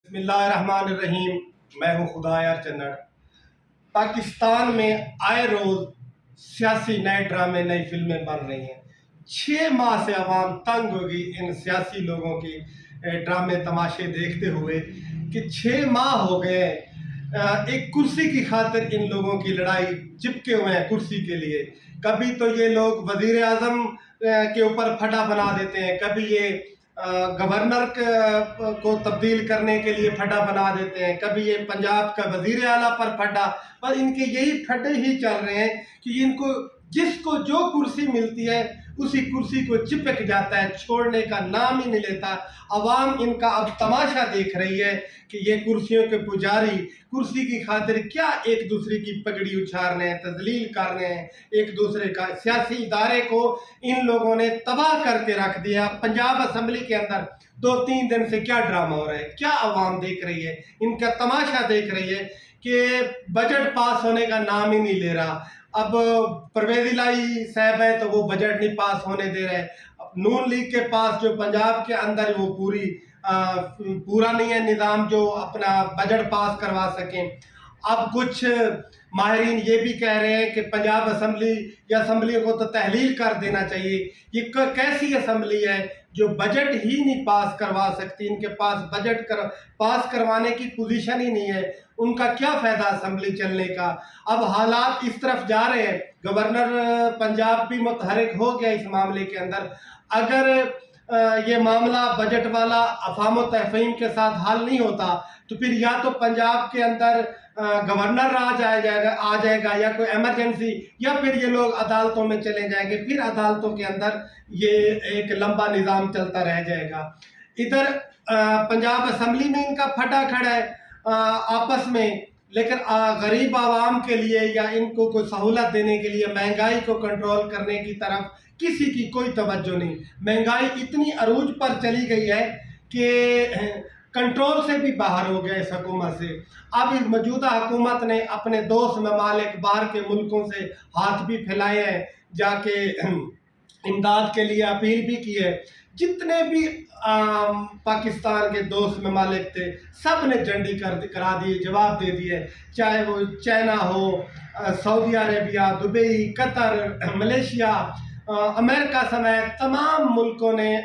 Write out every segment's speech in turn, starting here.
بسم اللہ الرحمن الرحیم۔ میں ہوں خدایار چنڑ۔ پاکستان میں آئے روز سیاسی نئے ڈرامے نئی فلمیں بن رہی ہیں۔ 6 ماہ سے عوام تنگ ہوگی ان سیاسی لوگوں کی ڈرامے تماشے دیکھتے ہوئے کہ 6 ماہ ہو گئے ایک کرسی کی خاطر ان لوگوں کی لڑائی چپکے ہوئے ہیں کرسی کے لیے۔ کبھی تو یہ لوگ وزیر اعظم کے اوپر پھٹا بنا دیتے ہیں، کبھی یہ گورنر کو تبدیل کرنے کے لیے پھٹا بنا دیتے ہیں، کبھی یہ پنجاب کا وزیر اعلیٰ پر پھٹا، پر ان کے یہی پھٹے ہی چل رہے ہیں کہ ان کو جس کو جو کرسی ملتی ہے اسی کرسی کو چپک جاتا ہے، چھوڑنے کا نام ہی نہیں لیتا۔ عوام ان کا اب تماشا دیکھ رہی ہے کہ یہ کرسیوں کے پجاری کرسی کی خاطر کیا ایک دوسرے کی پگڑی اچھال رہے ہیں، تذلیل کر رہے ہیں ایک دوسرے کا۔ سیاسی ادارے کو ان لوگوں نے تباہ کر کے رکھ دیا۔ پنجاب اسمبلی کے اندر 2-3 دن سے کیا ڈرامہ ہو رہا ہے، کیا عوام دیکھ رہی ہے، ان کا تماشا دیکھ رہی ہے کہ بجٹ پاس ہونے کا نام ہی نہیں لے رہا۔ اب پرویز الہی صاحب ہے تو وہ بجٹ نہیں پاس ہونے دے رہے۔ نون لیگ کے پاس جو پنجاب کے اندر وہ پورا نہیں ہے نظام جو اپنا بجٹ پاس کروا سکیں۔ اب کچھ ماہرین یہ بھی کہہ رہے ہیں کہ پنجاب اسمبلی یا اسمبلی کو تو تحلیل کر دینا چاہیے۔ یہ کیسی اسمبلی ہے جو بجٹ ہی نہیں پاس کروا سکتی؟ ان کے پاس بجٹ پاس کروانے کی پوزیشن ہی نہیں ہے، ان کا کیا فائدہ اسمبلی چلنے کا؟ اب حالات اس طرف جا رہے ہیں، گورنر پنجاب بھی متحرک ہو گیا اس معاملے کے اندر۔ اگر یہ معاملہ بجٹ والا افہام و تفہیم کے ساتھ حل نہیں ہوتا تو پھر یا تو پنجاب کے اندر گورنر آ جائے گا یا کوئی ایمرجنسی، یا پھر یہ لوگ عدالتوں میں چلے جائیں گے، پھر عدالتوں کے اندر یہ ایک لمبا نظام چلتا رہ جائے گا۔ ادھر پنجاب اسمبلی میں ان کا پھٹا کھڑا ہے آپس میں، لیکن غریب عوام کے لیے یا ان کو کوئی سہولت دینے کے لیے مہنگائی کو کنٹرول کرنے کی طرف کسی کی کوئی توجہ نہیں۔ مہنگائی اتنی عروج پر چلی گئی ہے کہ کنٹرول سے بھی باہر ہو گیا اس حکومت سے۔ اب اس موجودہ حکومت نے اپنے دوست ممالک باہر کے ملکوں سے ہاتھ بھی پھیلائے ہیں، جا کے امداد کے لیے اپیل بھی کی ہے۔ جتنے بھی پاکستان کے دوست ممالک تھے سب نے جھنڈی کرا دی، جواب دے دیے، چاہے وہ چائنا ہو، سعودی عربیہ، دبئی، قطر، ملیشیا، امریکہ سمیت تمام ملکوں نے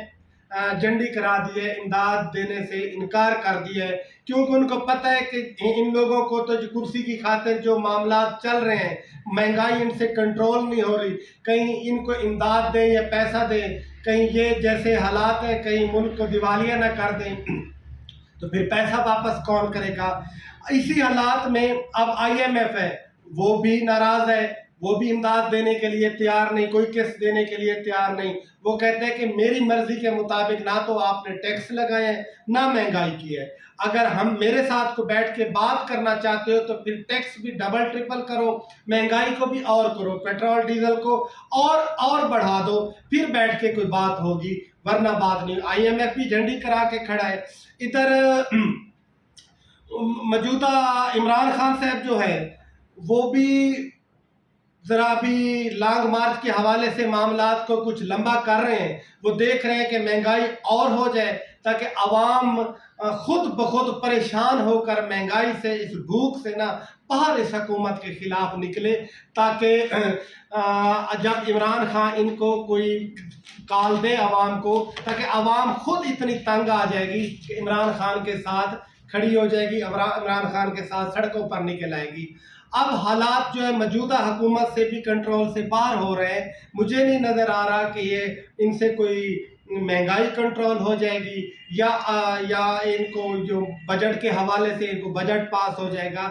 جھنڈی کرا دی ہے، امداد دینے سے انکار کر دیا ہے، کیونکہ ان کو پتہ ہے کہ ان لوگوں کو تو کرسی کی خاطر جو معاملات چل رہے ہیں، مہنگائی ان سے کنٹرول نہیں ہو رہی، کہیں ان کو امداد دیں یا پیسہ دیں، کہیں یہ جیسے حالات ہیں کہیں ملک کو دیوالیہ نہ کر دیں تو پھر پیسہ واپس کون کرے گا؟ اسی حالات میں اب IMF ہے، وہ بھی ناراض ہے، وہ بھی امداد دینے کے لیے تیار نہیں، کوئی قسط دینے کے لیے تیار نہیں۔ وہ کہتے ہیں کہ میری مرضی کے مطابق نہ تو آپ نے ٹیکس لگائے ہیں نہ مہنگائی کی ہے، اگر ہم میرے ساتھ کو بیٹھ کے بات کرنا چاہتے ہو تو پھر ٹیکس بھی ڈبل ٹرپل کرو، مہنگائی کو بھی اور کرو، پیٹرول ڈیزل کو اور بڑھا دو، پھر بیٹھ کے کوئی بات ہوگی، ورنہ بات نہیں۔ IMF بھی جھنڈی کرا کے کھڑا ہے۔ ادھر موجودہ عمران خان صاحب جو ہے وہ بھی ذرا بھی لانگ مارچ کے حوالے سے معاملات کو کچھ لمبا کر رہے ہیں۔ وہ دیکھ رہے ہیں کہ مہنگائی اور ہو جائے تاکہ عوام خود بخود پریشان ہو کر مہنگائی سے، اس بھوک سے نہ باہر اس حکومت کے خلاف نکلے، تاکہ جب عمران خان ان کو کوئی کال دے عوام کو، تاکہ عوام خود اتنی تنگ آ جائے گی کہ عمران خان کے ساتھ کھڑی ہو جائے گی، عمران خان کے ساتھ سڑکوں پر نکل آئے گی۔ اب حالات جو ہے موجودہ حکومت سے بھی کنٹرول سے باہر ہو رہے ہیں۔ مجھے نہیں نظر آ رہا کہ یہ ان سے کوئی مہنگائی کنٹرول ہو جائے گی یا ان کو جو بجٹ کے حوالے سے ان کو بجٹ پاس ہو جائے گا۔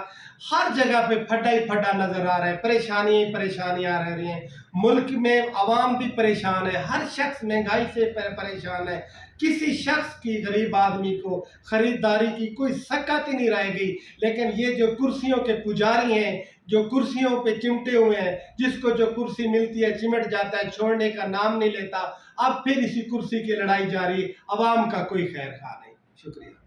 ہر جگہ پہ پھٹا ہی پھٹا نظر آ رہا ہے، پریشانیاں رہ رہی ہیں، ملک میں عوام بھی پریشان ہے، ہر شخص مہنگائی سے پریشان ہے، کسی شخص کی غریب آدمی کو خریداری کی کوئی سکت ہی نہیں رہ گئی۔ لیکن یہ جو کرسیوں کے پجاری ہیں، جو کرسیوں پہ چمٹے ہوئے ہیں، جس کو جو کرسی ملتی ہے چمٹ جاتا ہے، چھوڑنے کا نام نہیں لیتا، اب پھر اسی کرسی کی لڑائی جاری، عوام کا کوئی خیر خواہ نہیں۔ شکریہ۔